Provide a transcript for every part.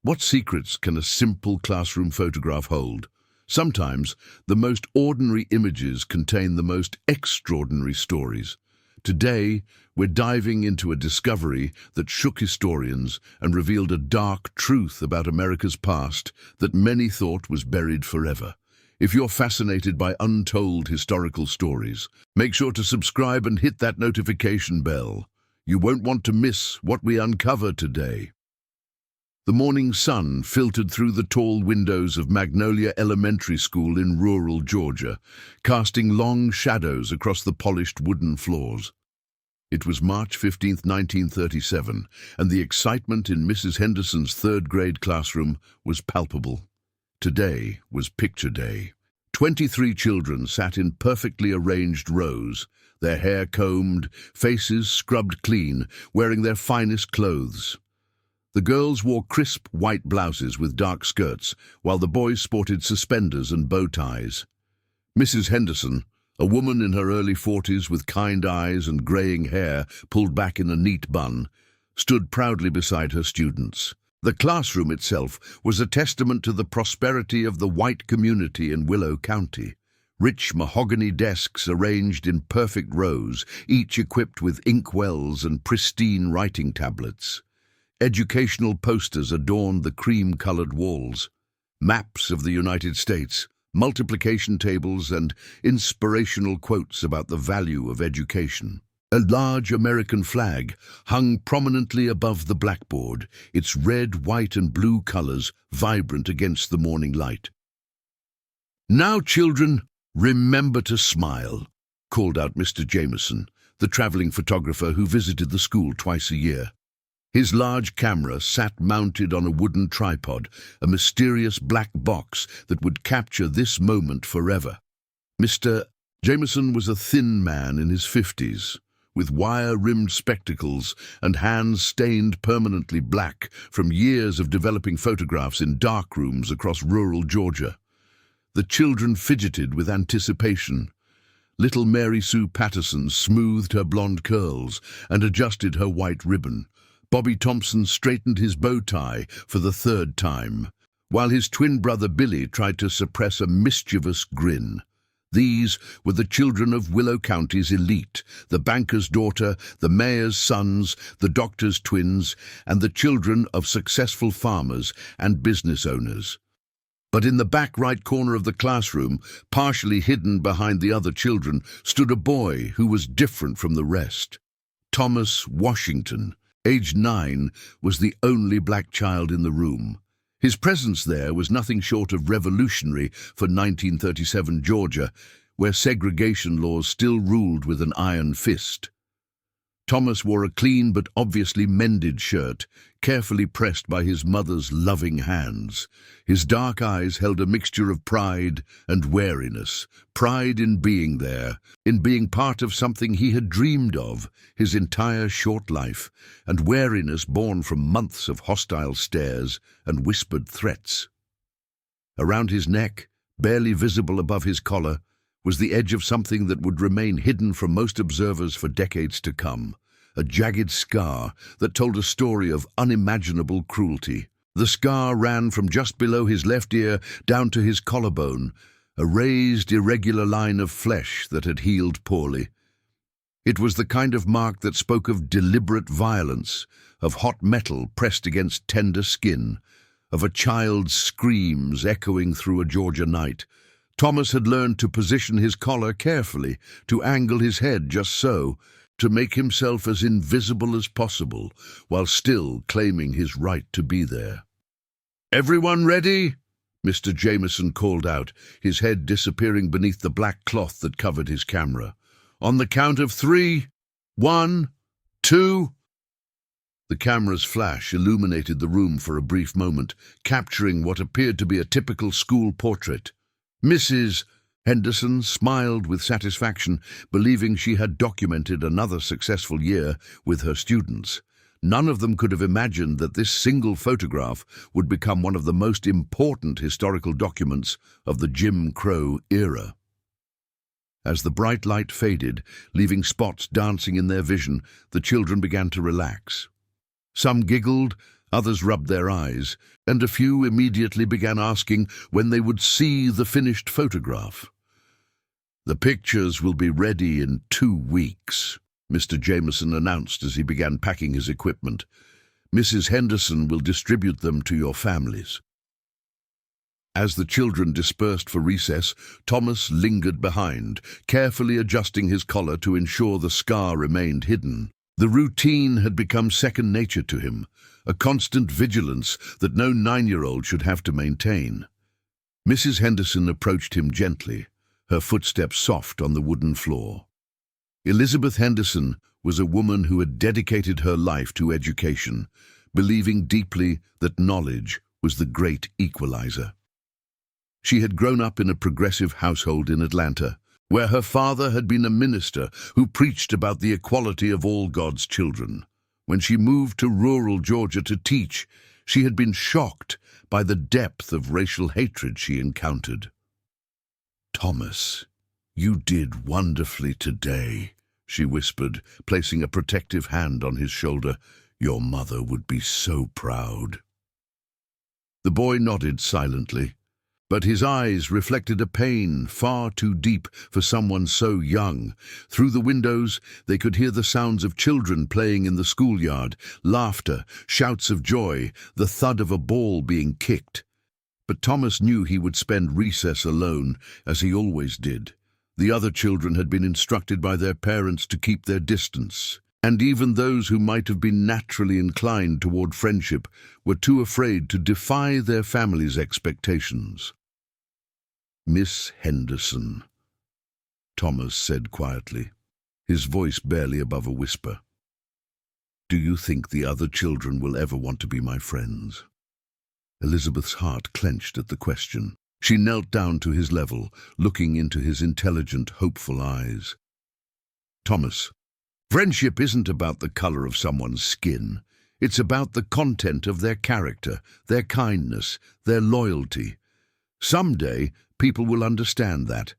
What secrets can a simple classroom photograph hold? Sometimes, the most ordinary images contain the most extraordinary stories. Today, we're diving into a discovery that shook historians and revealed a dark truth about America's past that many thought was buried forever. If you're fascinated by untold historical stories, make sure to subscribe and hit that notification bell. You won't want to miss what we uncover today. The morning sun filtered through the tall windows of Magnolia Elementary School in rural Georgia, casting long shadows across the polished wooden floors. It was March 15, 1937, and the excitement in Mrs. Henderson's third-grade classroom was palpable. Today was picture day. 23 children sat in perfectly arranged rows, their hair combed, faces scrubbed clean, wearing their finest clothes. The girls wore crisp white blouses with dark skirts, while the boys sported suspenders and bow ties. Mrs. Henderson, a woman in her early 40s with kind eyes and graying hair pulled back in a neat bun, stood proudly beside her students. The classroom itself was a testament to the prosperity of the white community in Willow County. Rich mahogany desks arranged in perfect rows, each equipped with inkwells and pristine writing tablets. Educational posters adorned the cream-colored walls. Maps of the United States, multiplication tables, and inspirational quotes about the value of education. A large American flag hung prominently above the blackboard, its red, white, and blue colors vibrant against the morning light. "Now, children, remember to smile," called out Mr. Jameson, the traveling photographer who visited the school twice a year. His large camera sat mounted on a wooden tripod, a mysterious black box that would capture this moment forever. Mr. Jameson was a thin man in his 50s, with wire-rimmed spectacles and hands stained permanently black from years of developing photographs in dark rooms across rural Georgia. The children fidgeted with anticipation. Little Mary Sue Patterson smoothed her blonde curls and adjusted her white ribbon. Bobby Thompson straightened his bow tie for the third time, while his twin brother Billy tried to suppress a mischievous grin. These were the children of Willow County's elite, the banker's daughter, the mayor's sons, the doctor's twins, and the children of successful farmers and business owners. But in the back right corner of the classroom, partially hidden behind the other children, stood a boy who was different from the rest. Thomas Washington, aged 9, was the only black child in the room. His presence there was nothing short of revolutionary for 1937 Georgia, where segregation laws still ruled with an iron fist. Thomas wore a clean but obviously mended shirt, carefully pressed by his mother's loving hands. His dark eyes held a mixture of pride and wariness, pride in being there, in being part of something he had dreamed of his entire short life, and wariness born from months of hostile stares and whispered threats. Around his neck, barely visible above his collar, was the edge of something that would remain hidden from most observers for decades to come, a jagged scar that told a story of unimaginable cruelty. The scar ran from just below his left ear down to his collarbone, a raised, irregular line of flesh that had healed poorly. It was the kind of mark that spoke of deliberate violence, of hot metal pressed against tender skin, of a child's screams echoing through a Georgia night. Thomas had learned to position his collar carefully, to angle his head just so, to make himself as invisible as possible, while still claiming his right to be there. "Everyone ready?" Mr. Jameson called out, his head disappearing beneath the black cloth that covered his camera. "On the count of 3, 1, 2... The camera's flash illuminated the room for a brief moment, capturing what appeared to be a typical school portrait. Mrs. Henderson smiled with satisfaction, believing she had documented another successful year with her students. None of them could have imagined that this single photograph would become one of the most important historical documents of the Jim Crow era. As the bright light faded, leaving spots dancing in their vision, the children began to relax. Some giggled, Others rubbed their eyes, and a few immediately began asking when they would see the finished photograph. "The pictures will be ready in 2 weeks," Mr. Jameson announced as he began packing his equipment. "Mrs. Henderson will distribute them to your families." As the children dispersed for recess, Thomas lingered behind, carefully adjusting his collar to ensure the scar remained hidden. The routine had become second nature to him, a constant vigilance that no 9-year-old should have to maintain. Mrs. Henderson approached him gently, her footsteps soft on the wooden floor. Elizabeth Henderson was a woman who had dedicated her life to education, believing deeply that knowledge was the great equalizer. She had grown up in a progressive household in Atlanta, where her father had been a minister who preached about the equality of all God's children. When she moved to rural Georgia to teach, she had been shocked by the depth of racial hatred she encountered. "Thomas, you did wonderfully today," she whispered, placing a protective hand on his shoulder. "Your mother would be so proud." The boy nodded silently, but his eyes reflected a pain far too deep for someone so young. Through the windows, they could hear the sounds of children playing in the schoolyard, laughter, shouts of joy, the thud of a ball being kicked. But Thomas knew he would spend recess alone, as he always did. The other children had been instructed by their parents to keep their distance, and even those who might have been naturally inclined toward friendship were too afraid to defy their families' expectations. "Miss Henderson," Thomas said quietly, his voice barely above a whisper. "Do you think the other children will ever want to be my friends?" Elizabeth's heart clenched at the question. She knelt down to his level, looking into his intelligent, hopeful eyes. "Thomas, friendship isn't about the color of someone's skin. It's about the content of their character, their kindness, their loyalty. Someday, people will understand that.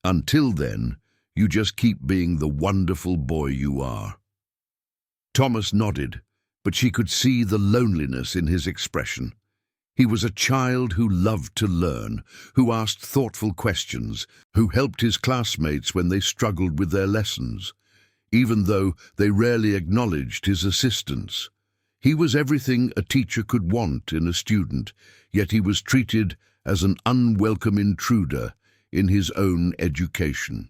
Until then, you just keep being the wonderful boy you are." Thomas nodded, but she could see the loneliness in his expression. He was a child who loved to learn, who asked thoughtful questions, who helped his classmates when they struggled with their lessons, even though they rarely acknowledged his assistance. He was everything a teacher could want in a student, yet he was treated as an unwelcome intruder in his own education.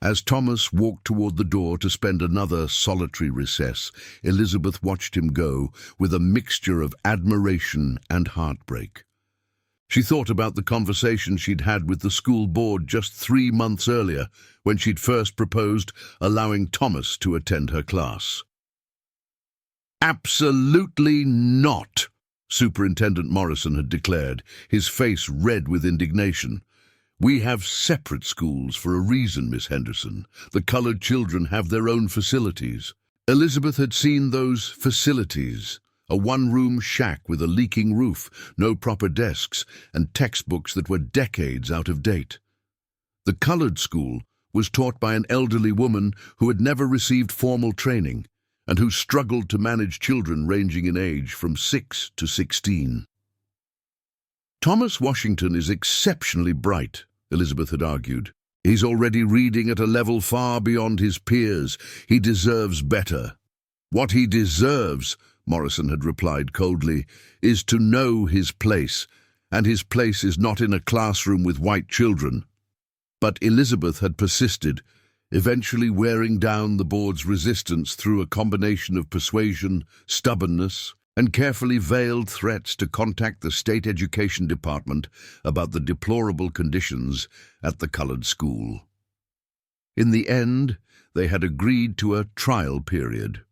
As Thomas walked toward the door to spend another solitary recess, Elizabeth watched him go with a mixture of admiration and heartbreak. She thought about the conversation she'd had with the school board just 3 months earlier, when she'd first proposed allowing Thomas to attend her class. "Absolutely not," Superintendent Morrison had declared, his face red with indignation. "We have separate schools for a reason, Miss Henderson. The colored children have their own facilities." Elizabeth had seen those facilities, a one-room shack with a leaking roof, no proper desks, and textbooks that were decades out of date. The colored school was taught by an elderly woman who had never received formal training and who struggled to manage children ranging in age from 6 to 16. "Thomas Washington is exceptionally bright," Elizabeth had argued. "He's already reading at a level far beyond his peers. He deserves better." "What he deserves," Morrison had replied coldly, "is to know his place, and his place is not in a classroom with white children." But Elizabeth had persisted, eventually wearing down the board's resistance through a combination of persuasion, stubbornness, and carefully veiled threats to contact the state education department about the deplorable conditions at the colored school. In the end, they had agreed to a trial period.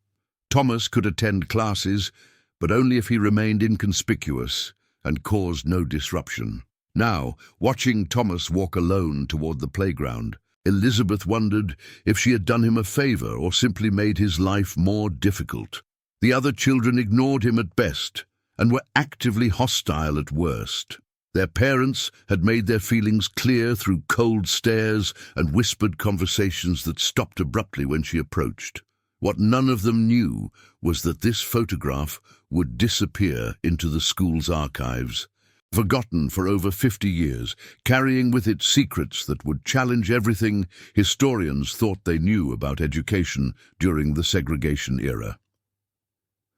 Thomas could attend classes, but only if he remained inconspicuous and caused no disruption. Now, watching Thomas walk alone toward the playground, Elizabeth wondered if she had done him a favor or simply made his life more difficult. The other children ignored him at best and were actively hostile at worst. Their parents had made their feelings clear through cold stares and whispered conversations that stopped abruptly when she approached. What none of them knew was that this photograph would disappear into the school's archives, forgotten for over 50 years, carrying with it secrets that would challenge everything historians thought they knew about education during the segregation era.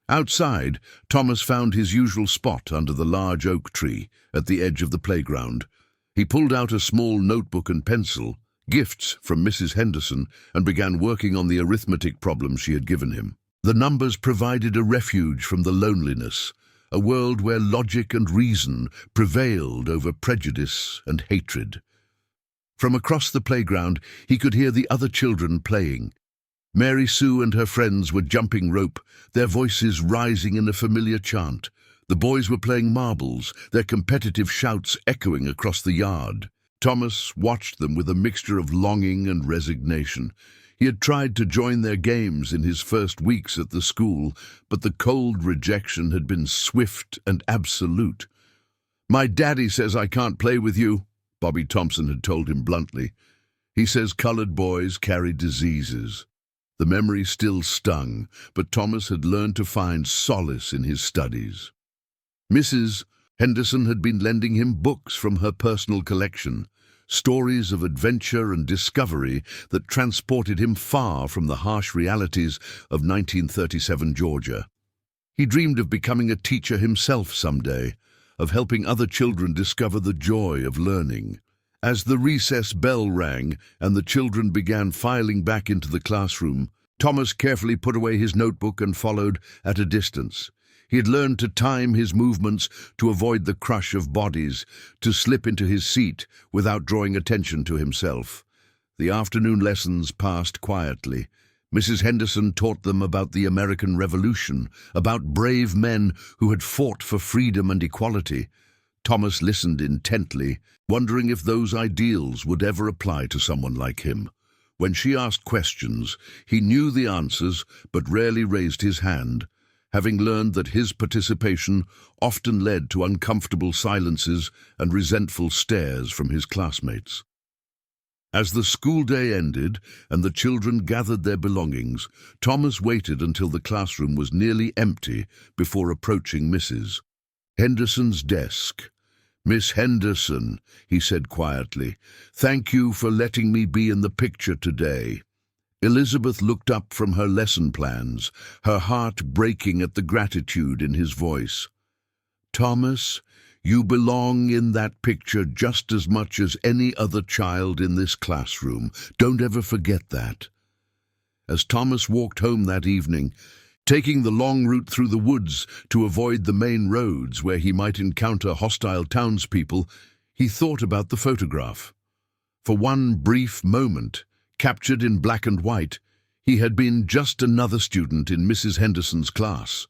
Outside, Thomas found his usual spot under the large oak tree at the edge of the playground. He pulled out a small notebook and pencil, gifts from Mrs. Henderson, and began working on the arithmetic problem she had given him. The numbers provided a refuge from the loneliness, a world where logic and reason prevailed over prejudice and hatred. From across the playground, he could hear the other children playing. Mary Sue and her friends were jumping rope, their voices rising in a familiar chant. The boys were playing marbles, their competitive shouts echoing across the yard. Thomas watched them with a mixture of longing and resignation. He had tried to join their games in his first weeks at the school, but the cold rejection had been swift and absolute. "My daddy says I can't play with you," Bobby Thompson had told him bluntly. "He says colored boys carry diseases." The memory still stung, but Thomas had learned to find solace in his studies. Mrs. Henderson had been lending him books from her personal collection, stories of adventure and discovery that transported him far from the harsh realities of 1937 Georgia. He dreamed of becoming a teacher himself someday, of helping other children discover the joy of learning. As the recess bell rang and the children began filing back into the classroom, Thomas carefully put away his notebook and followed at a distance. He had learned to time his movements to avoid the crush of bodies, to slip into his seat without drawing attention to himself. The afternoon lessons passed quietly. Mrs. Henderson taught them about the American Revolution, about brave men who had fought for freedom and equality. Thomas listened intently, wondering if those ideals would ever apply to someone like him. When she asked questions, he knew the answers but rarely raised his hand, having learned that his participation often led to uncomfortable silences and resentful stares from his classmates. As the school day ended and the children gathered their belongings, Thomas waited until the classroom was nearly empty before approaching Mrs. Henderson's desk. "Miss Henderson," he said quietly, "thank you for letting me be in the picture today." Elizabeth looked up from her lesson plans, her heart breaking at the gratitude in his voice. "Thomas, you belong in that picture just as much as any other child in this classroom. Don't ever forget that." As Thomas walked home that evening, taking the long route through the woods to avoid the main roads where he might encounter hostile townspeople, he thought about the photograph. For one brief moment, captured in black and white, he had been just another student in Mrs. Henderson's class.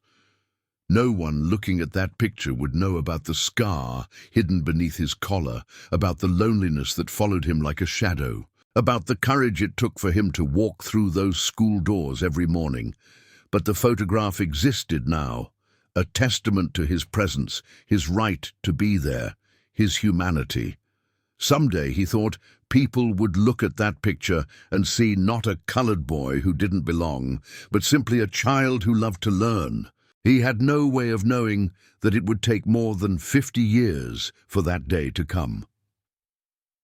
No one looking at that picture would know about the scar hidden beneath his collar, about the loneliness that followed him like a shadow, about the courage it took for him to walk through those school doors every morning. But the photograph existed now, a testament to his presence, his right to be there, his humanity. Someday, he thought, people would look at that picture and see not a colored boy who didn't belong, but simply a child who loved to learn. He had no way of knowing that it would take more than 50 years for that day to come.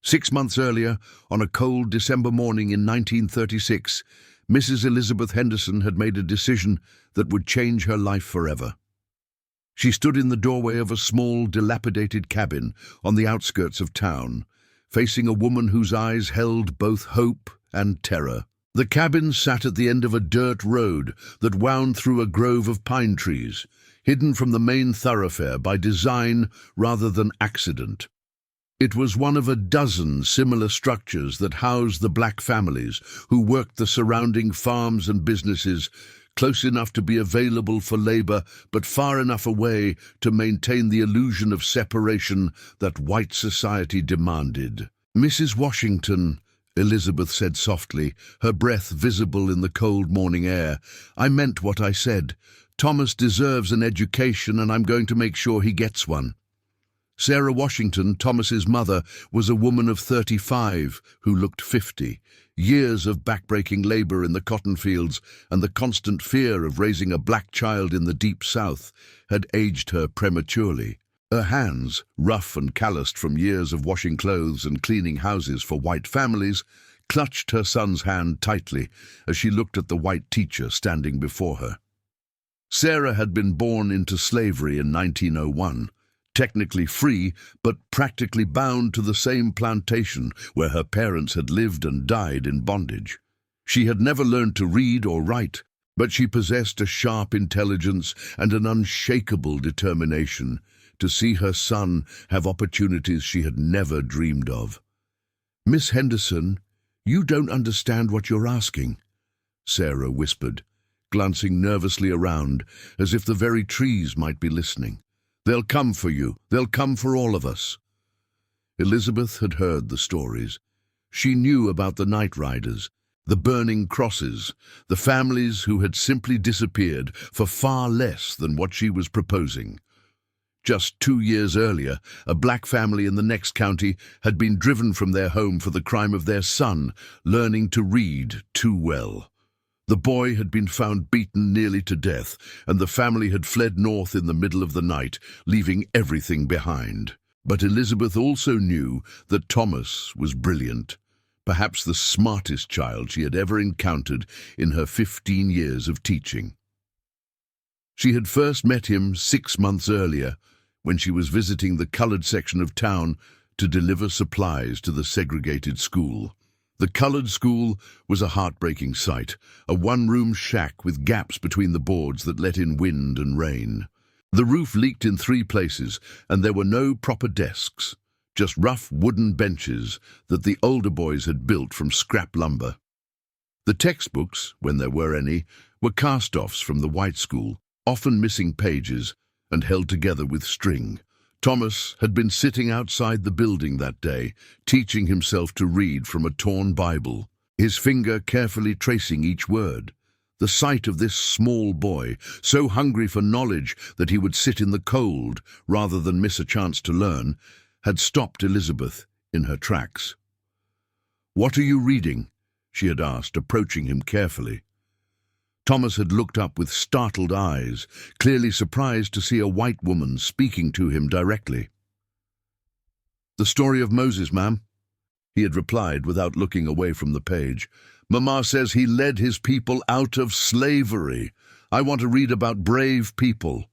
6 months earlier, on a cold December morning in 1936, Mrs. Elizabeth Henderson had made a decision that would change her life forever. She stood in the doorway of a small, dilapidated cabin on the outskirts of town, facing a woman whose eyes held both hope and terror. The cabin sat at the end of a dirt road that wound through a grove of pine trees, hidden from the main thoroughfare by design rather than accident. It was one of a dozen similar structures that housed the black families who worked the surrounding farms and businesses, close enough to be available for labor but far enough away to maintain the illusion of separation that white society demanded. "Mrs. Washington," Elizabeth said softly, her breath visible in the cold morning air, "I meant what I said. Thomas deserves an education, and I'm going to make sure he gets one." Sarah Washington, Thomas's mother, was a woman of 35 who looked 50. Years of backbreaking labor in the cotton fields and the constant fear of raising a black child in the deep South had aged her prematurely. Her hands, rough and calloused from years of washing clothes and cleaning houses for white families, clutched her son's hand tightly as she looked at the white teacher standing before her. Sarah had been born into slavery in 1901, technically free but practically bound to the same plantation where her parents had lived and died in bondage. She had never learned to read or write, but she possessed a sharp intelligence and an unshakable determination to see her son have opportunities she had never dreamed of. "Miss Henderson, you don't understand what you're asking," Sarah whispered, glancing nervously around as if the very trees might be listening. "They'll come for you. They'll come for all of us." Elizabeth had heard the stories. She knew about the night riders, the burning crosses, the families who had simply disappeared for far less than what she was proposing. Just 2 years earlier, a black family in the next county had been driven from their home for the crime of their son learning to read too well. The boy had been found beaten nearly to death, and the family had fled north in the middle of the night, leaving everything behind. But Elizabeth also knew that Thomas was brilliant, perhaps the smartest child she had ever encountered in her 15 years of teaching. She had first met him 6 months earlier, when she was visiting the colored section of town to deliver supplies to the segregated school. The colored school was a heartbreaking sight, a one-room shack with gaps between the boards that let in wind and rain. The roof leaked in 3 places, and there were no proper desks, just rough wooden benches that the older boys had built from scrap lumber. The textbooks, when there were any, were cast-offs from the white school, often missing pages and held together with string. Thomas had been sitting outside the building that day, teaching himself to read from a torn Bible, his finger carefully tracing each word. The sight of this small boy, so hungry for knowledge that he would sit in the cold rather than miss a chance to learn, had stopped Elizabeth in her tracks. "What are you reading?" she had asked, approaching him carefully. Thomas had looked up with startled eyes, clearly surprised to see a white woman speaking to him directly. "The story of Moses, ma'am," he had replied without looking away from the page. "Mama says he led his people out of slavery. I want to read about brave people."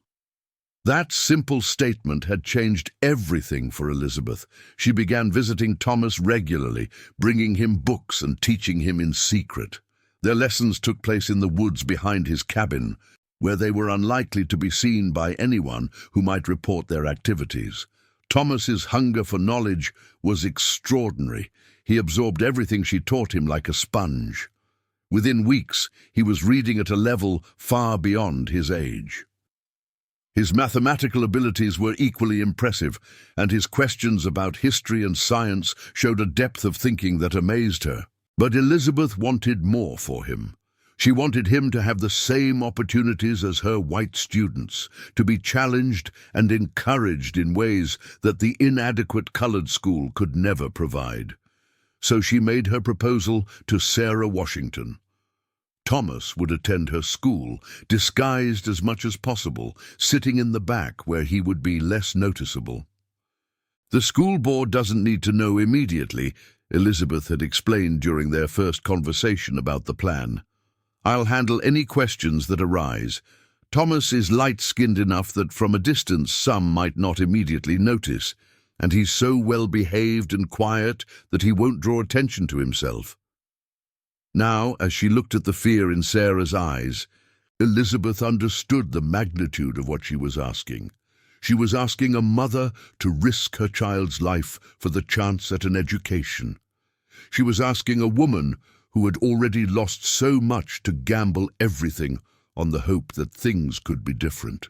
That simple statement had changed everything for Elizabeth. She began visiting Thomas regularly, bringing him books and teaching him in secret. Their lessons took place in the woods behind his cabin, where they were unlikely to be seen by anyone who might report their activities. Thomas's hunger for knowledge was extraordinary. He absorbed everything she taught him like a sponge. Within weeks, he was reading at a level far beyond his age. His mathematical abilities were equally impressive, and his questions about history and science showed a depth of thinking that amazed her. But Elizabeth wanted more for him. She wanted him to have the same opportunities as her white students, to be challenged and encouraged in ways that the inadequate colored school could never provide. So she made her proposal to Sarah Washington. Thomas would attend her school, disguised as much as possible, sitting in the back where he would be less noticeable. "The school board doesn't need to know immediately," Elizabeth had explained during their first conversation about the plan. "I'll handle any questions that arise. Thomas is light-skinned enough that from a distance some might not immediately notice, and he's so well-behaved and quiet that he won't draw attention to himself." Now, as she looked at the fear in Sarah's eyes, Elizabeth understood the magnitude of what she was asking. She was asking a mother to risk her child's life for the chance at an education. She was asking a woman who had already lost so much to gamble everything on the hope that things could be different.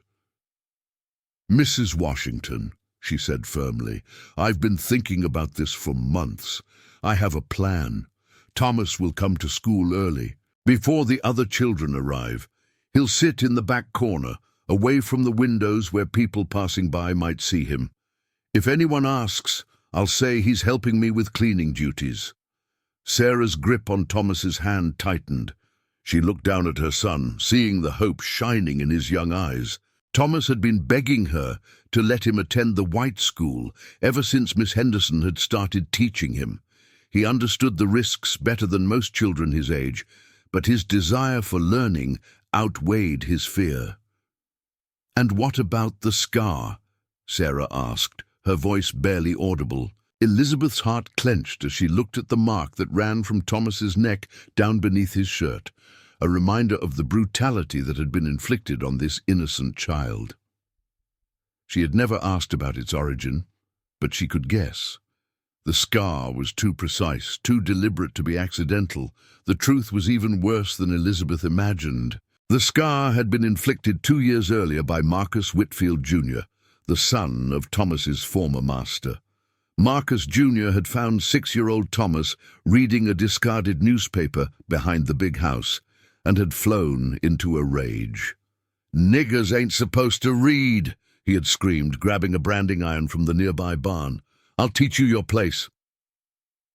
"Mrs. Washington," she said firmly, "I've been thinking about this for months. I have a plan. Thomas will come to school early, before the other children arrive. He'll sit in the back corner, away from the windows where people passing by might see him. If anyone asks, I'll say he's helping me with cleaning duties." Sarah's grip on Thomas's hand tightened. She looked down at her son, seeing the hope shining in his young eyes. Thomas had been begging her to let him attend the white school ever since Miss Henderson had started teaching him. He understood the risks better than most children his age, but his desire for learning outweighed his fear. "And what about the scar?" Sarah asked, her voice barely audible. Elizabeth's heart clenched as she looked at the mark that ran from Thomas's neck down beneath his shirt, a reminder of the brutality that had been inflicted on this innocent child. She had never asked about its origin, but she could guess. The scar was too precise, too deliberate to be accidental. The truth was even worse than Elizabeth imagined. The scar had been inflicted 2 years earlier by Marcus Whitfield Jr., the son of Thomas's former master. Marcus Jr. had found 6-year-old Thomas reading a discarded newspaper behind the big house and had flown into a rage. "Niggers ain't supposed to read," he had screamed, grabbing a branding iron from the nearby barn. "I'll teach you your place."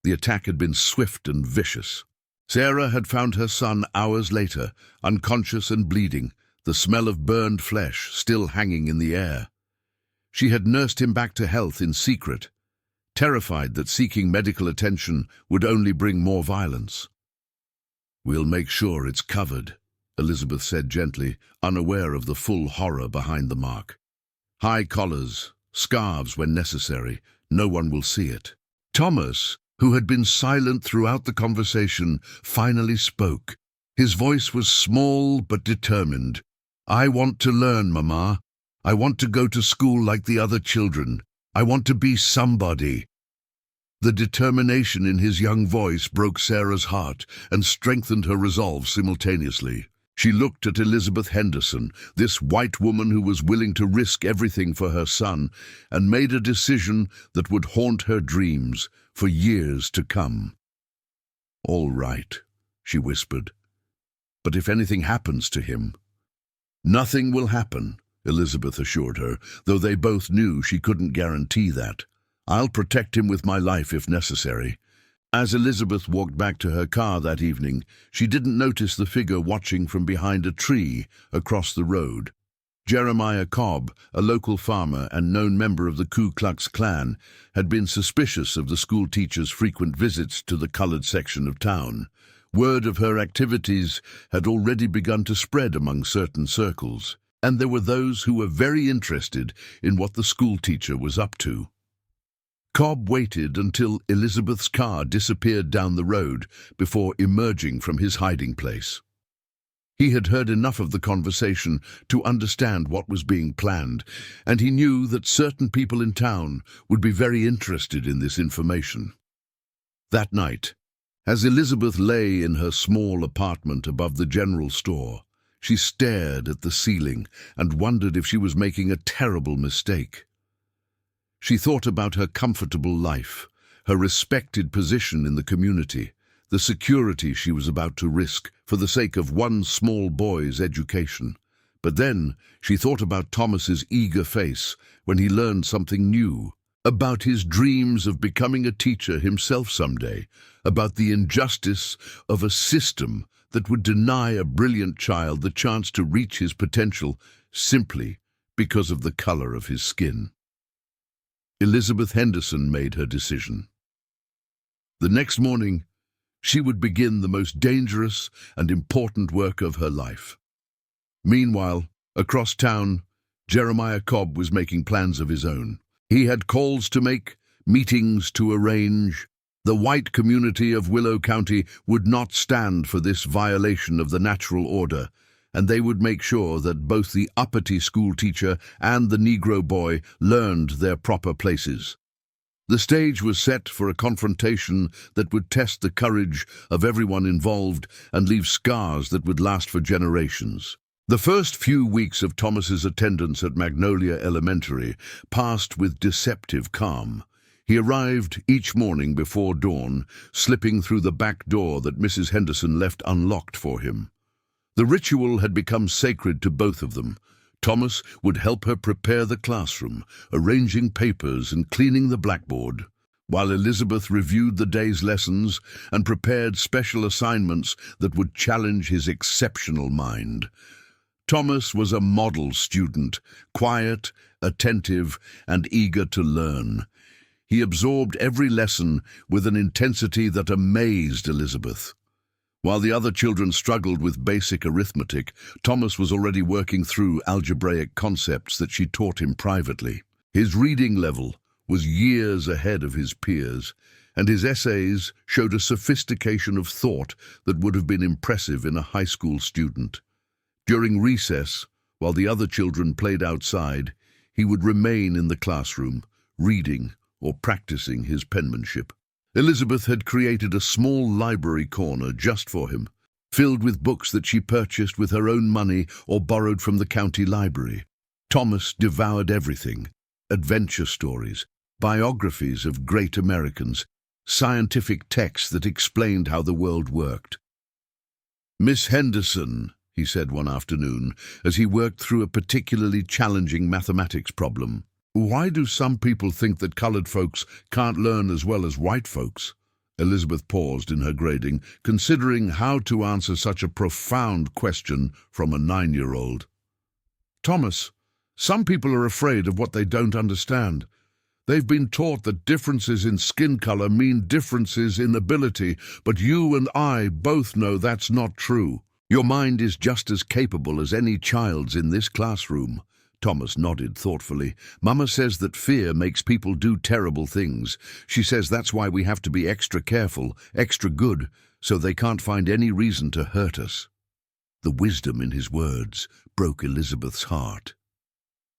The attack had been swift and vicious. Sarah had found her son hours later, unconscious and bleeding, the smell of burned flesh still hanging in the air. She had nursed him back to health in secret, terrified that seeking medical attention would only bring more violence. "We'll make sure it's covered," Elizabeth said gently, unaware of the full horror behind the mark. "High collars, scarves when necessary, no one will see it." Thomas, who had been silent throughout the conversation, finally spoke. His voice was small but determined. "I want to learn, Mama. I want to go to school like the other children. I want to be somebody." The determination in his young voice broke Sarah's heart and strengthened her resolve simultaneously. She looked at Elizabeth Henderson, this white woman who was willing to risk everything for her son, and made a decision that would haunt her dreams for years to come. "All right," she whispered. "But if anything happens to him—" "Nothing will happen," Elizabeth assured her, though they both knew she couldn't guarantee that. "I'll protect him with my life if necessary." As Elizabeth walked back to her car that evening, she didn't notice the figure watching from behind a tree across the road. Jeremiah Cobb, a local farmer and known member of the Ku Klux Klan, had been suspicious of the school teacher's frequent visits to the colored section of town. Word of her activities had already begun to spread among certain circles, and there were those who were very interested in what the school teacher was up to. Cobb waited until Elizabeth's car disappeared down the road before emerging from his hiding place. He had heard enough of the conversation to understand what was being planned, and he knew that certain people in town would be very interested in this information. That night, as Elizabeth lay in her small apartment above the general store, she stared at the ceiling and wondered if she was making a terrible mistake. She thought about her comfortable life, her respected position in the community, the security she was about to risk for the sake of one small boy's education. But then she thought about Thomas's eager face when he learned something new, about his dreams of becoming a teacher himself someday, about the injustice of a system that would deny a brilliant child the chance to reach his potential simply because of the color of his skin. Elizabeth Henderson made her decision. The next morning, she would begin the most dangerous and important work of her life. Meanwhile, across town, Jeremiah Cobb was making plans of his own. He had calls to make, meetings to arrange. The white community of Willow County would not stand for this violation of the natural order, and they would make sure that both the uppity school teacher and the Negro boy learned their proper places. The stage was set for a confrontation that would test the courage of everyone involved and leave scars that would last for generations. The first few weeks of Thomas's attendance at Magnolia Elementary passed with deceptive calm. He arrived each morning before dawn, slipping through the back door that Mrs. Henderson left unlocked for him. The ritual had become sacred to both of them. Thomas would help her prepare the classroom, arranging papers and cleaning the blackboard, while Elizabeth reviewed the day's lessons and prepared special assignments that would challenge his exceptional mind. Thomas was a model student, quiet, attentive, and eager to learn. He absorbed every lesson with an intensity that amazed Elizabeth. While the other children struggled with basic arithmetic, Thomas was already working through algebraic concepts that she taught him privately. His reading level was years ahead of his peers, and his essays showed a sophistication of thought that would have been impressive in a high school student. During recess, while the other children played outside, he would remain in the classroom, reading or practicing his penmanship. Elizabeth had created a small library corner just for him, filled with books that she purchased with her own money or borrowed from the county library. Thomas devoured everything: adventure stories, biographies of great Americans, scientific texts that explained how the world worked. "Miss Henderson," he said one afternoon, as he worked through a particularly challenging mathematics problem, "why do some people think that colored folks can't learn as well as white folks?" Elizabeth paused in her grading, considering how to answer such a profound question from a 9-year-old. "Thomas, some people are afraid of what they don't understand. They've been taught that differences in skin color mean differences in ability, but you and I both know that's not true. Your mind is just as capable as any child's in this classroom." Thomas nodded thoughtfully. "Mama says that fear makes people do terrible things. She says that's why we have to be extra careful, extra good, so they can't find any reason to hurt us." The wisdom in his words broke Elizabeth's heart.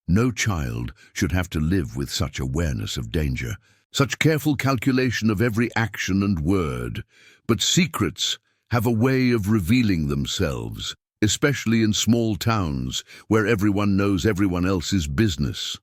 No child should have to live with such awareness of danger, such careful calculation of every action and word. But secrets have a way of revealing themselves, especially in small towns where everyone knows everyone else's business.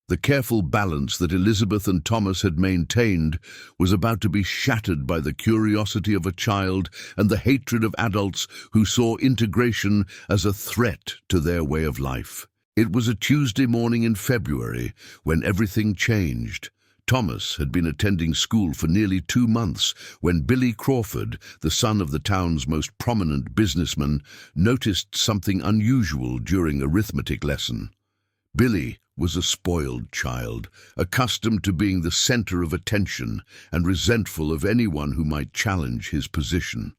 The careful balance that Elizabeth and Thomas had maintained was about to be shattered by the curiosity of a child and the hatred of adults who saw integration as a threat to their way of life. It was a Tuesday morning in February when everything changed. Thomas had been attending school for nearly 2 months when Billy Crawford, the son of the town's most prominent businessman, noticed something unusual during arithmetic lesson. Billy was a spoiled child, accustomed to being the center of attention and resentful of anyone who might challenge his position.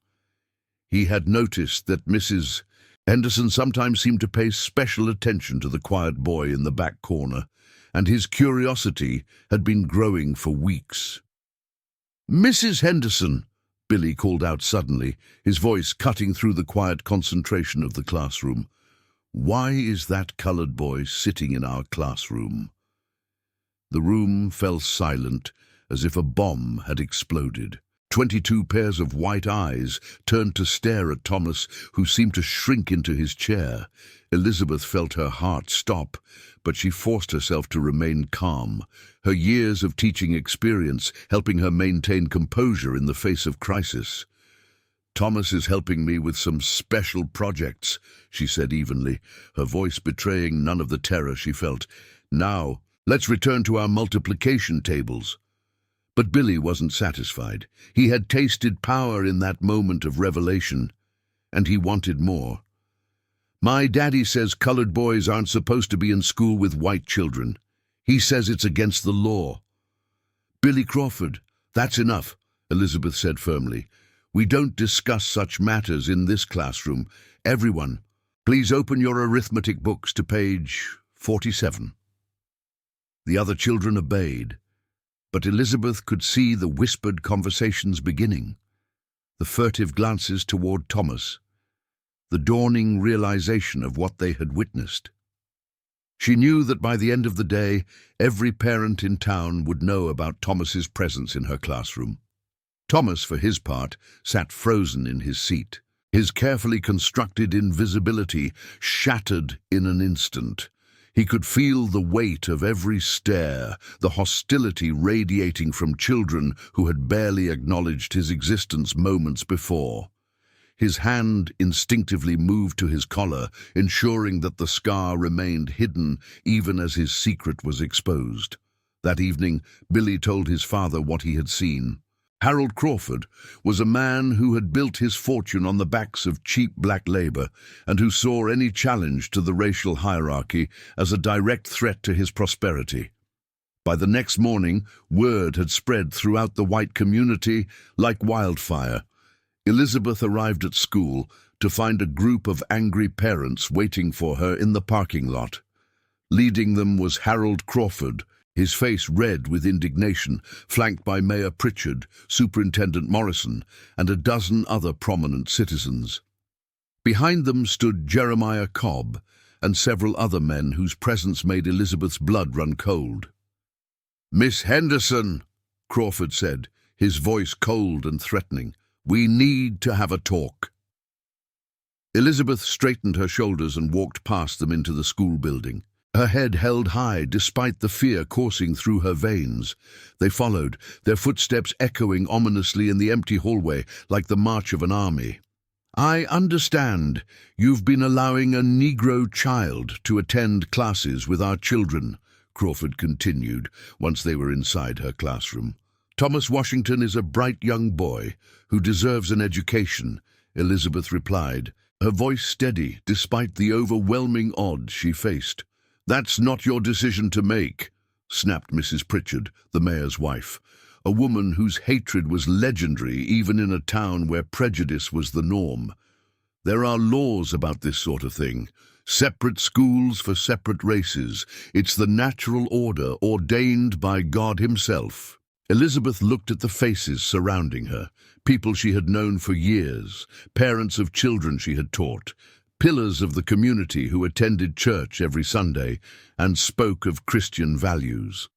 He had noticed that Mrs. Henderson sometimes seemed to pay special attention to the quiet boy in the back corner, and his curiosity had been growing for weeks. "Mrs. Henderson," Billy called out suddenly, his voice cutting through the quiet concentration of the classroom. "Why is that colored boy sitting in our classroom?" The room fell silent, as if a bomb had exploded. 22 pairs of white eyes turned to stare at Thomas, who seemed to shrink into his chair. Elizabeth felt her heart stop, but she forced herself to remain calm, her years of teaching experience helping her maintain composure in the face of crisis. "Thomas is helping me with some special projects," she said evenly, her voice betraying none of the terror she felt. "Now, let's return to our multiplication tables." But Billy wasn't satisfied. He had tasted power in that moment of revelation, and he wanted more. "My daddy says colored boys aren't supposed to be in school with white children. He says it's against the law." "Billy Crawford, that's enough," Elizabeth said firmly. "We don't discuss such matters in this classroom. Everyone, please open your arithmetic books to page 47. The other children obeyed, but Elizabeth could see the whispered conversations beginning, the furtive glances toward Thomas, the dawning realization of what they had witnessed. She knew that by the end of the day, every parent in town would know about Thomas's presence in her classroom. Thomas, for his part, sat frozen in his seat, his carefully constructed invisibility shattered in an instant. He could feel the weight of every stare, the hostility radiating from children who had barely acknowledged his existence moments before. His hand instinctively moved to his collar, ensuring that the scar remained hidden even as his secret was exposed. That evening, Billy told his father what he had seen. Harold Crawford was a man who had built his fortune on the backs of cheap black labor and who saw any challenge to the racial hierarchy as a direct threat to his prosperity. By the next morning, word had spread throughout the white community like wildfire. Elizabeth arrived at school to find a group of angry parents waiting for her in the parking lot. Leading them was Harold Crawford, his face red with indignation, flanked by Mayor Pritchard, Superintendent Morrison, and a dozen other prominent citizens. Behind them stood Jeremiah Cobb and several other men whose presence made Elizabeth's blood run cold. "Miss Henderson," Crawford said, his voice cold and threatening, "we need to have a talk." Elizabeth straightened her shoulders and walked past them into the school building. Her head held high despite the fear coursing through her veins. They followed, their footsteps echoing ominously in the empty hallway like the march of an army. "I understand you've been allowing a Negro child to attend classes with our children," Crawford continued once they were inside her classroom. "Thomas Washington is a bright young boy who deserves an education," Elizabeth replied, her voice steady despite the overwhelming odds she faced. "That's not your decision to make," snapped Mrs. Pritchard, the mayor's wife, a woman whose hatred was legendary even in a town where prejudice was the norm. "There are laws about this sort of thing. Separate schools for separate races. It's the natural order ordained by God himself." Elizabeth looked at the faces surrounding her, people she had known for years, parents of children she had taught, pillars of the community who attended church every Sunday and spoke of Christian values.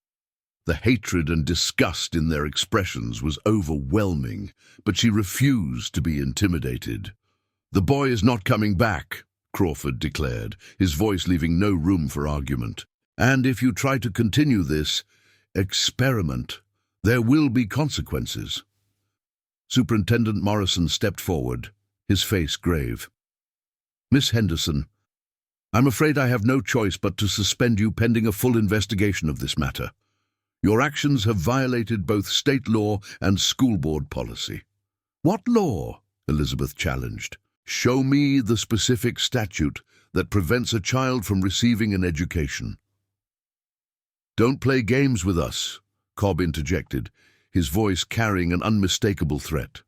The hatred and disgust in their expressions was overwhelming, but she refused to be intimidated. "The boy is not coming back," Crawford declared, his voice leaving no room for argument. "And if you try to continue this experiment, there will be consequences." Superintendent Morrison stepped forward, his face grave. "Miss Henderson, I'm afraid I have no choice but to suspend you pending a full investigation of this matter. Your actions have violated both state law and school board policy." "What law?" Elizabeth challenged. "Show me the specific statute that prevents a child from receiving an education." "Don't play games with us," Cobb interjected, his voice carrying an unmistakable threat.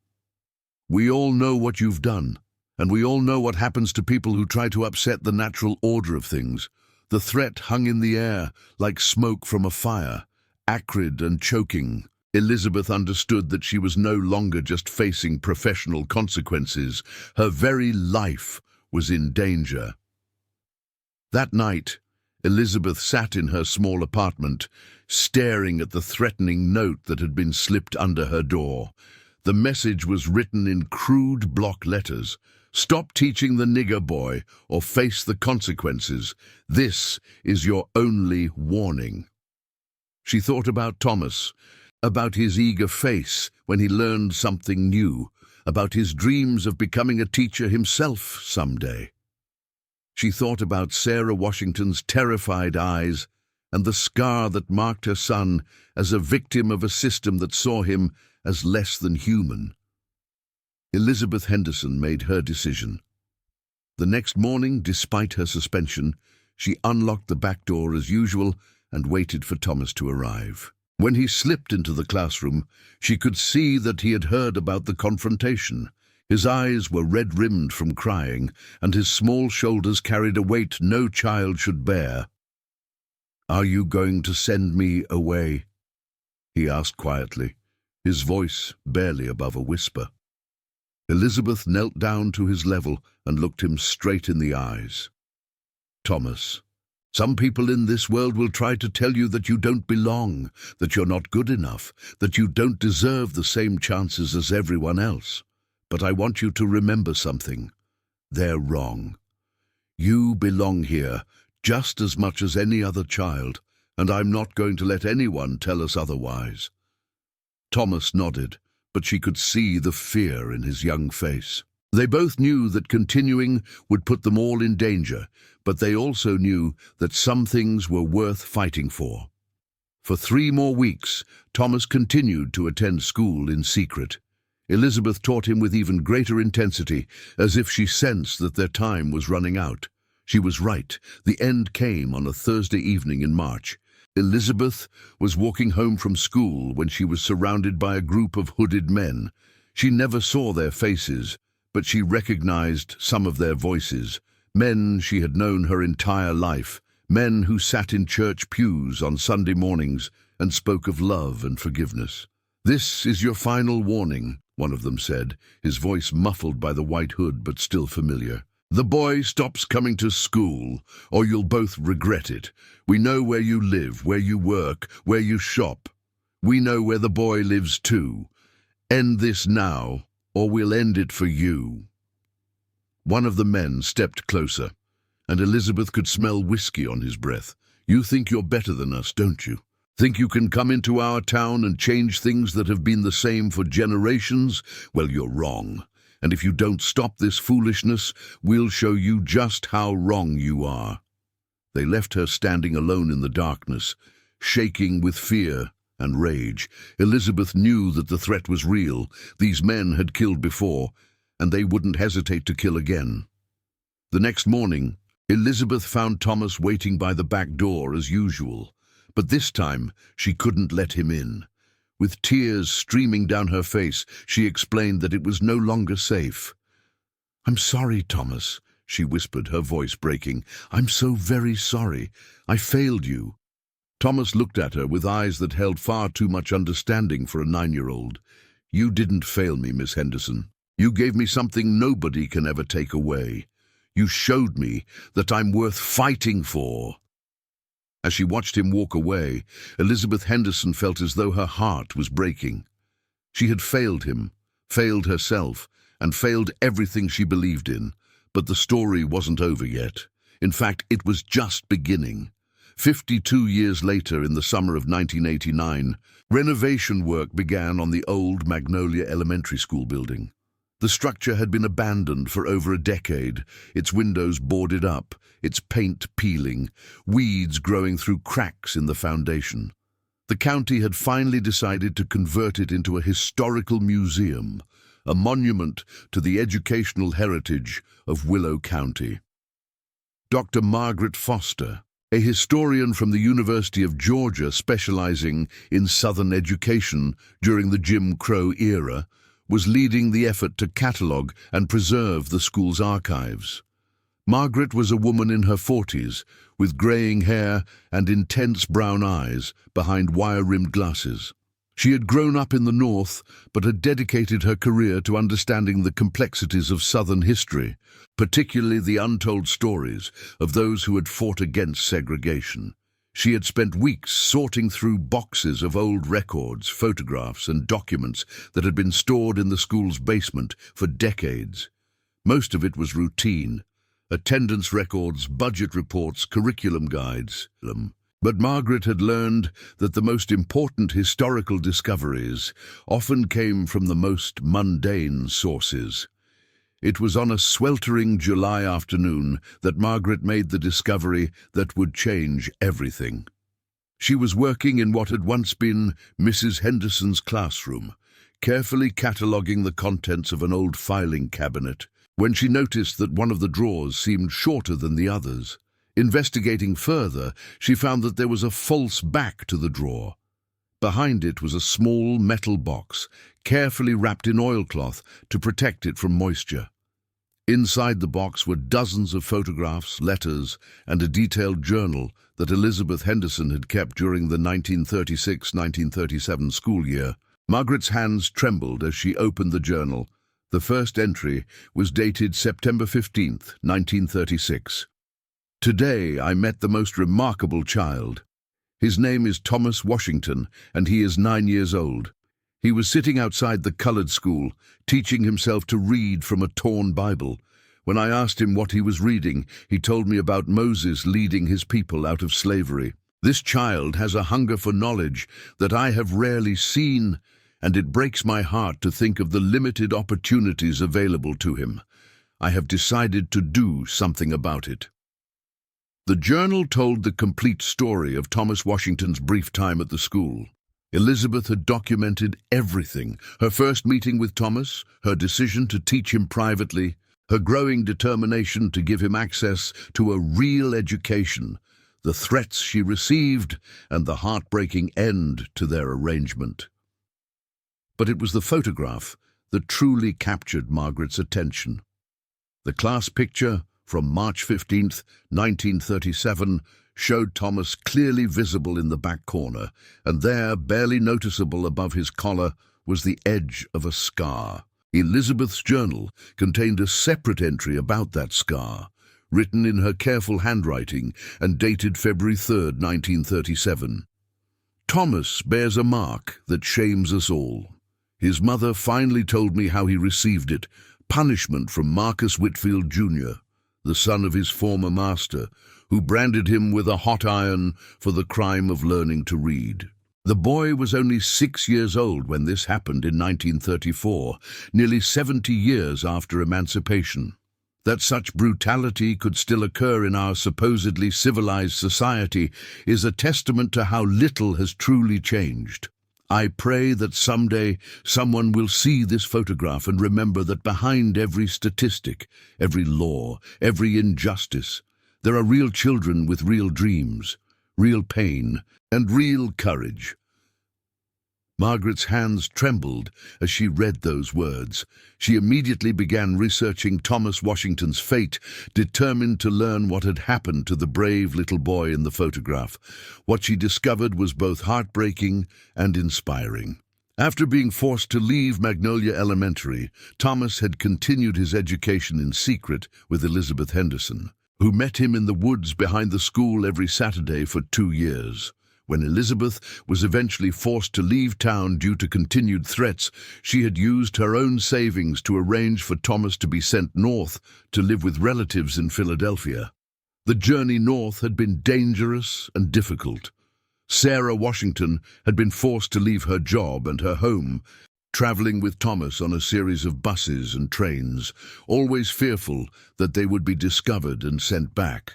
"We all know what you've done, and we all know what happens to people who try to upset the natural order of things." The threat hung in the air like smoke from a fire, acrid and choking. Elizabeth understood that she was no longer just facing professional consequences. Her very life was in danger. That night, Elizabeth sat in her small apartment, staring at the threatening note that had been slipped under her door. The message was written in crude block letters. "Stop teaching the nigger boy or face the consequences. This is your only warning." She thought about Thomas, about his eager face when he learned something new, about his dreams of becoming a teacher himself someday. She thought about Sarah Washington's terrified eyes and the scar that marked her son as a victim of a system that saw him as less than human. Elizabeth Henderson made her decision. The next morning, despite her suspension, she unlocked the back door as usual and waited for Thomas to arrive. When he slipped into the classroom, she could see that he had heard about the confrontation. His eyes were red-rimmed from crying, and his small shoulders carried a weight no child should bear. "Are you going to send me away?" he asked quietly, his voice barely above a whisper. Elizabeth knelt down to his level and looked him straight in the eyes. "Thomas, some people in this world will try to tell you that you don't belong, that you're not good enough, that you don't deserve the same chances as everyone else. But I want you to remember something. They're wrong. You belong here just as much as any other child, and I'm not going to let anyone tell us otherwise." Thomas nodded, but she could see the fear in his young face. They both knew that continuing would put them all in danger, but they also knew that some things were worth fighting for. For 3 more weeks, Thomas continued to attend school in secret. Elizabeth taught him with even greater intensity, as if she sensed that their time was running out. She was right. The end came on a Thursday evening in March. Elizabeth was walking home from school when she was surrounded by a group of hooded men. She never saw their faces, but she recognized some of their voices. Men she had known her entire life, men who sat in church pews on Sunday mornings and spoke of love and forgiveness. "This is your final warning," one of them said, his voice muffled by the white hood but still familiar. "The boy stops coming to school, or you'll both regret it. We know where you live, where you work, where you shop. We know where the boy lives too. End this now, or we'll end it for you." One of the men stepped closer, and Elizabeth could smell whiskey on his breath. "You think you're better than us, don't you? Think you can come into our town and change things that have been the same for generations? Well, you're wrong. And if you don't stop this foolishness, we'll show you just how wrong you are." They left her standing alone in the darkness, shaking with fear and rage. Elizabeth knew that the threat was real. These men had killed before, and they wouldn't hesitate to kill again. The next morning, Elizabeth found Thomas waiting by the back door as usual, but this time she couldn't let him in. With tears streaming down her face, she explained that it was no longer safe. "I'm sorry, Thomas," she whispered, her voice breaking. "I'm so very sorry. I failed you." Thomas looked at her with eyes that held far too much understanding for a 9-year-old. "You didn't fail me, Miss Henderson. You gave me something nobody can ever take away. You showed me that I'm worth fighting for." As she watched him walk away, Elizabeth Henderson felt as though her heart was breaking. She had failed him, failed herself, and failed everything she believed in. But the story wasn't over yet. In fact, it was just beginning. 52 years later, in the summer of 1989, renovation work began on the old Magnolia Elementary School building. The structure had been abandoned for over a decade, its windows boarded up, its paint peeling, weeds growing through cracks in the foundation. The county had finally decided to convert it into a historical museum, a monument to the educational heritage of Willow County. Dr. Margaret Foster, a historian from the University of Georgia specializing in Southern education during the Jim Crow era, was leading the effort to catalog and preserve the school's archives. Margaret was a woman in her 40s, with graying hair and intense brown eyes behind wire-rimmed glasses. She had grown up in the North, but had dedicated her career to understanding the complexities of Southern history, particularly the untold stories of those who had fought against segregation. She had spent weeks sorting through boxes of old records, photographs, and documents that had been stored in the school's basement for decades. Most of it was routine: attendance records, budget reports, curriculum guides. But Margaret had learned that the most important historical discoveries often came from the most mundane sources. It was on a sweltering July afternoon that Margaret made the discovery that would change everything. She was working in what had once been Mrs. Henderson's classroom, carefully cataloguing the contents of an old filing cabinet, when she noticed that one of the drawers seemed shorter than the others. Investigating further, she found that there was a false back to the drawer. Behind it was a small metal box, carefully wrapped in oilcloth to protect it from moisture. Inside the box were dozens of photographs, letters, and a detailed journal that Elizabeth Henderson had kept during the 1936-1937 school year. Margaret's hands trembled as she opened the journal. The first entry was dated September 15, 1936. "Today I met the most remarkable child. His name is Thomas Washington, and he is 9 years old. He was sitting outside the colored school, teaching himself to read from a torn Bible. When I asked him what he was reading, he told me about Moses leading his people out of slavery. This child has a hunger for knowledge that I have rarely seen, and it breaks my heart to think of the limited opportunities available to him. I have decided to do something about it." The journal told the complete story of Thomas Washington's brief time at the school. Elizabeth had documented everything: her first meeting with Thomas, her decision to teach him privately, her growing determination to give him access to a real education, the threats she received, and the heartbreaking end to their arrangement. But it was the photograph that truly captured Margaret's attention. The class picture from March 15th, 1937, showed Thomas clearly visible in the back corner, and there, barely noticeable above his collar, was the edge of a scar. Elizabeth's journal contained a separate entry about that scar, written in her careful handwriting and dated February 3rd, 1937. "Thomas bears a mark that shames us all. His mother finally told me how he received it, punishment from Marcus Whitfield, Jr., the son of his former master, who branded him with a hot iron for the crime of learning to read. The boy was only 6 years old when this happened in 1934, nearly 70 years after emancipation. That such brutality could still occur in our supposedly civilized society is a testament to how little has truly changed. I pray that someday someone will see this photograph and remember that behind every statistic, every law, every injustice, there are real children with real dreams, real pain, and real courage." Margaret's hands trembled as she read those words. She immediately began researching Thomas Washington's fate, determined to learn what had happened to the brave little boy in the photograph. What she discovered was both heartbreaking and inspiring. After being forced to leave Magnolia Elementary, Thomas had continued his education in secret with Elizabeth Henderson, who met him in the woods behind the school every Saturday for 2 years. When Elizabeth was eventually forced to leave town due to continued threats, she had used her own savings to arrange for Thomas to be sent north to live with relatives in Philadelphia. The journey north had been dangerous and difficult. Sarah Washington had been forced to leave her job and her home, traveling with Thomas on a series of buses and trains, always fearful that they would be discovered and sent back.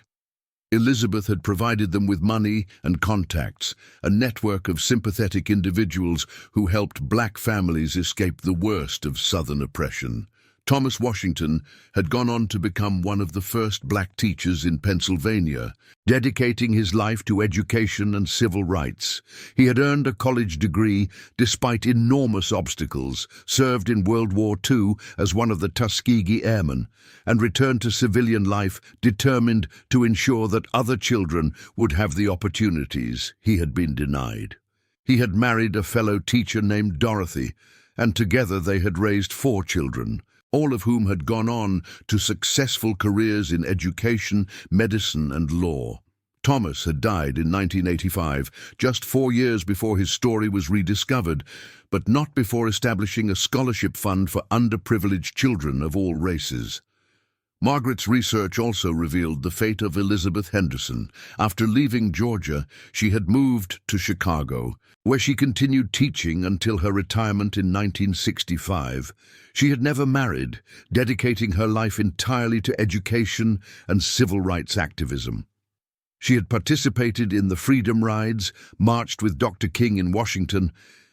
Elizabeth had provided them with money and contacts, a network of sympathetic individuals who helped black families escape the worst of Southern oppression. Thomas Washington had gone on to become one of the first black teachers in Pennsylvania, dedicating his life to education and civil rights. He had earned a college degree despite enormous obstacles, served in World War II as one of the Tuskegee Airmen, and returned to civilian life determined to ensure that other children would have the opportunities he had been denied. He had married a fellow teacher named Dorothy, and together they had raised 4 children, all of whom had gone on to successful careers in education, medicine, and law. Thomas had died in 1985, just 4 years before his story was rediscovered, but not before establishing a scholarship fund for underprivileged children of all races. Margaret's research also revealed the fate of Elizabeth Henderson. After leaving Georgia, she had moved to Chicago, where she continued teaching until her retirement in 1965. She had never married, dedicating her life entirely to education and civil rights activism. She had participated in the Freedom Rides, marched with Dr. King in Washington,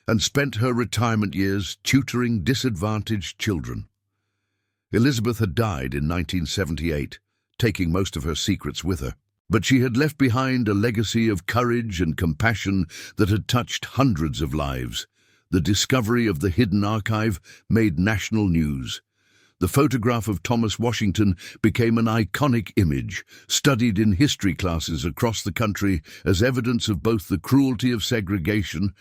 and spent her retirement years tutoring disadvantaged children. Elizabeth had died in 1978, taking most of her secrets with her. But she had left behind a legacy of courage and compassion that had touched hundreds of lives. The discovery of the hidden archive made national news. The photograph of Thomas Washington became an iconic image, studied in history classes across the country as evidence of both the cruelty of segregation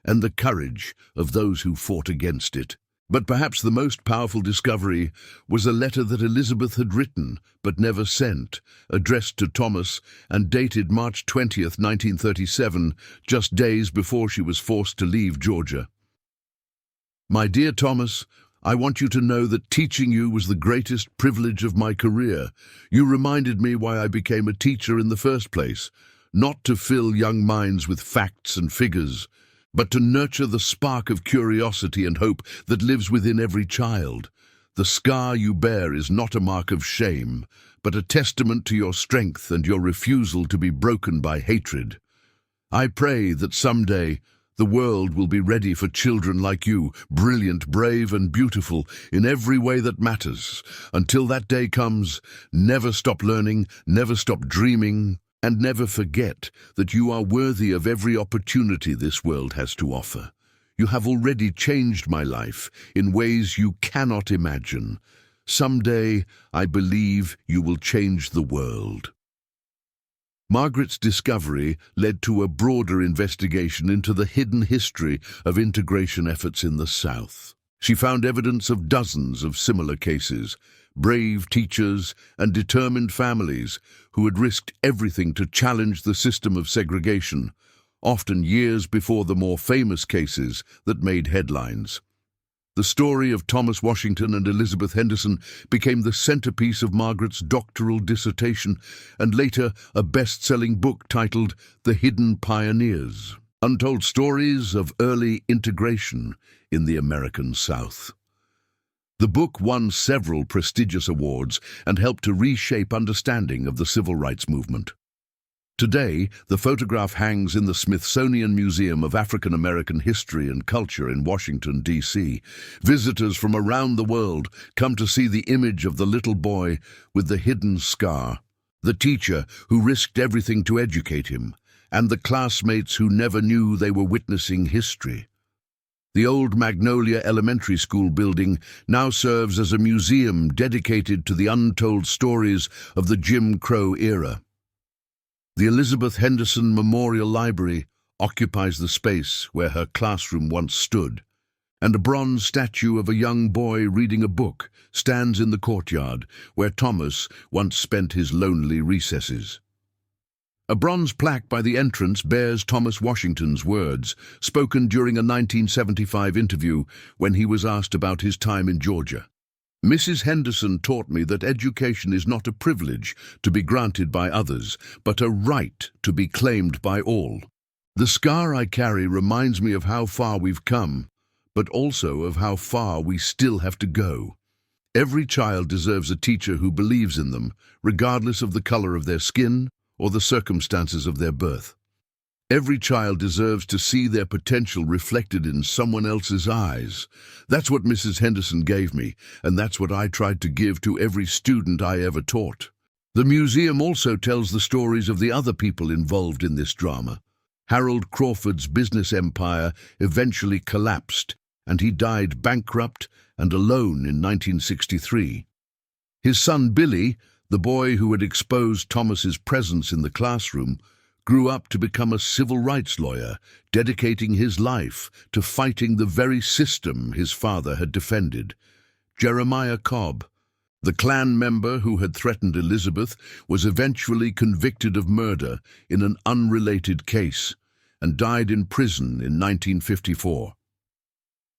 and the courage of those who fought against it. But perhaps the most powerful discovery was a letter that Elizabeth had written but never sent, addressed to Thomas and dated March 20th, 1937, just days before she was forced to leave Georgia. "My dear Thomas, I want you to know that teaching you was the greatest privilege of my career. You reminded me why I became a teacher in the first place, not to fill young minds with facts and figures, but to nurture the spark of curiosity and hope that lives within every child. The scar you bear is not a mark of shame, but a testament to your strength and your refusal to be broken by hatred. I pray that someday the world will be ready for children like you, brilliant, brave, and beautiful in every way that matters. Until that day comes, never stop learning, never stop dreaming, and never forget that you are worthy of every opportunity this world has to offer. You have already changed my life in ways you cannot imagine. Someday, I believe you will change the world. Margaret's discovery led to a broader investigation into the hidden history of integration efforts in the South. She found evidence of dozens of similar cases, brave teachers and determined families who had risked everything to challenge the system of segregation, often years before the more famous cases that made headlines. The story of Thomas Washington and Elizabeth Henderson became the centerpiece of Margaret's doctoral dissertation and later a best-selling book titled The Hidden Pioneers: Untold Stories of Early Integration in the American South. The book won several prestigious awards and helped to reshape understanding of the civil rights movement. Today, the photograph hangs in the Smithsonian Museum of African American History and Culture in Washington, D.C. Visitors from around the world come to see the image of the little boy with the hidden scar, the teacher who risked everything to educate him, and the classmates who never knew they were witnessing history. The old Magnolia Elementary School building now serves as a museum dedicated to the untold stories of the Jim Crow era. The Elizabeth Henderson Memorial Library occupies the space where her classroom once stood, and a bronze statue of a young boy reading a book stands in the courtyard where Thomas once spent his lonely recesses. A bronze plaque by the entrance bears Thomas Washington's words, spoken during a 1975 interview when he was asked about his time in Georgia. Mrs. Henderson taught me that education is not a privilege to be granted by others, but a right to be claimed by all. The scar I carry reminds me of how far we've come, but also of how far we still have to go. Every child deserves a teacher who believes in them, regardless of the color of their skin or the circumstances of their birth. Every child deserves to see their potential reflected in someone else's eyes. That's what Mrs. Henderson gave me, and that's what I tried to give to every student I ever taught. The museum also tells the stories of the other people involved in this drama. Harold Crawford's business empire eventually collapsed, and he died bankrupt and alone in 1963. His son Billy, the boy who had exposed Thomas's presence in the classroom, grew up to become a civil rights lawyer, dedicating his life to fighting the very system his father had defended. Jeremiah Cobb, the Klan member who had threatened Elizabeth, was eventually convicted of murder in an unrelated case and died in prison in 1954.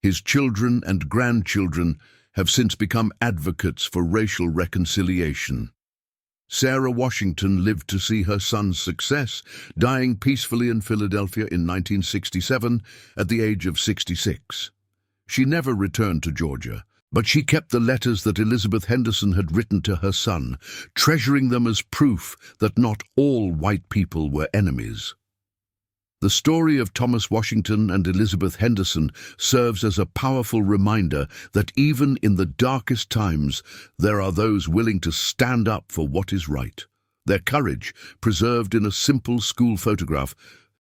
His children and grandchildren have since become advocates for racial reconciliation. Sarah Washington lived to see her son's success, dying peacefully in Philadelphia in 1967 at the age of 66. She never returned to Georgia, but she kept the letters that Elizabeth Henderson had written to her son, treasuring them as proof that not all white people were enemies. The story of Thomas Washington and Elizabeth Henderson serves as a powerful reminder that even in the darkest times, there are those willing to stand up for what is right. Their courage, preserved in a simple school photograph,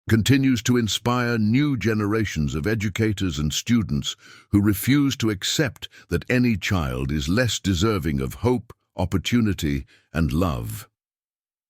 continues to inspire new generations of educators and students who refuse to accept that any child is less deserving of hope, opportunity, and love.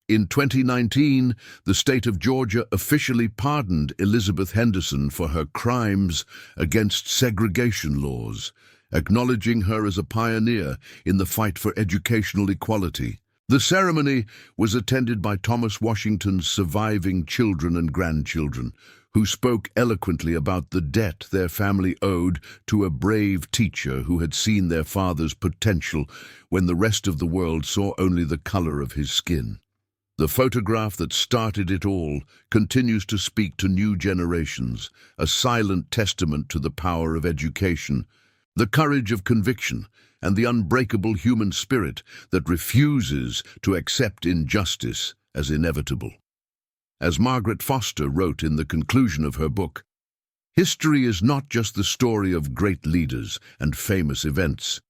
In 2019, the state of Georgia officially pardoned Elizabeth Henderson for her crimes against segregation laws, acknowledging her as a pioneer in the fight for educational equality. The ceremony was attended by Thomas Washington's surviving children and grandchildren, who spoke eloquently about the debt their family owed to a brave teacher who had seen their father's potential when the rest of the world saw only the color of his skin. The photograph that started it all continues to speak to new generations, a silent testament to the power of education, the courage of conviction, and the unbreakable human spirit that refuses to accept injustice as inevitable. As Margaret Foster wrote in the conclusion of her book, history is not just the story of great leaders and famous events.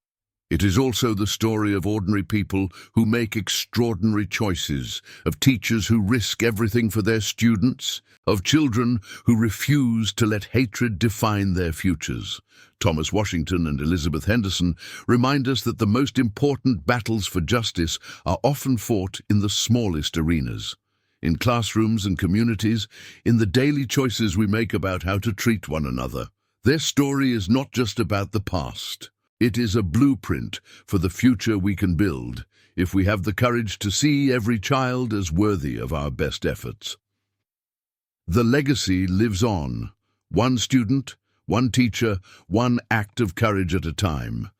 It is also the story of ordinary people who make extraordinary choices, of teachers who risk everything for their students, of children who refuse to let hatred define their futures. Thomas Washington and Elizabeth Henderson remind us that the most important battles for justice are often fought in the smallest arenas. In classrooms and communities, in the daily choices we make about how to treat one another. Their story is not just about the past. It is a blueprint for the future we can build if we have the courage to see every child as worthy of our best efforts. The legacy lives on. One student, one teacher, one act of courage at a time.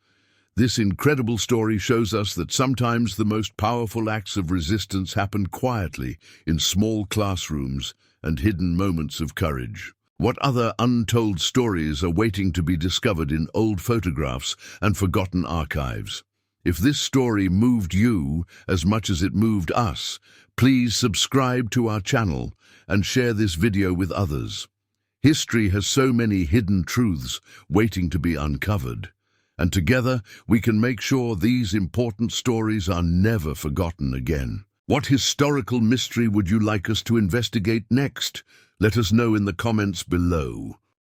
This incredible story shows us that sometimes the most powerful acts of resistance happen quietly in small classrooms and hidden moments of courage. What other untold stories are waiting to be discovered in old photographs and forgotten archives? If this story moved you as much as it moved us, please subscribe to our channel and share this video with others. History has so many hidden truths waiting to be uncovered, and together we can make sure these important stories are never forgotten again. What historical mystery would you like us to investigate next? Let us know in the comments below.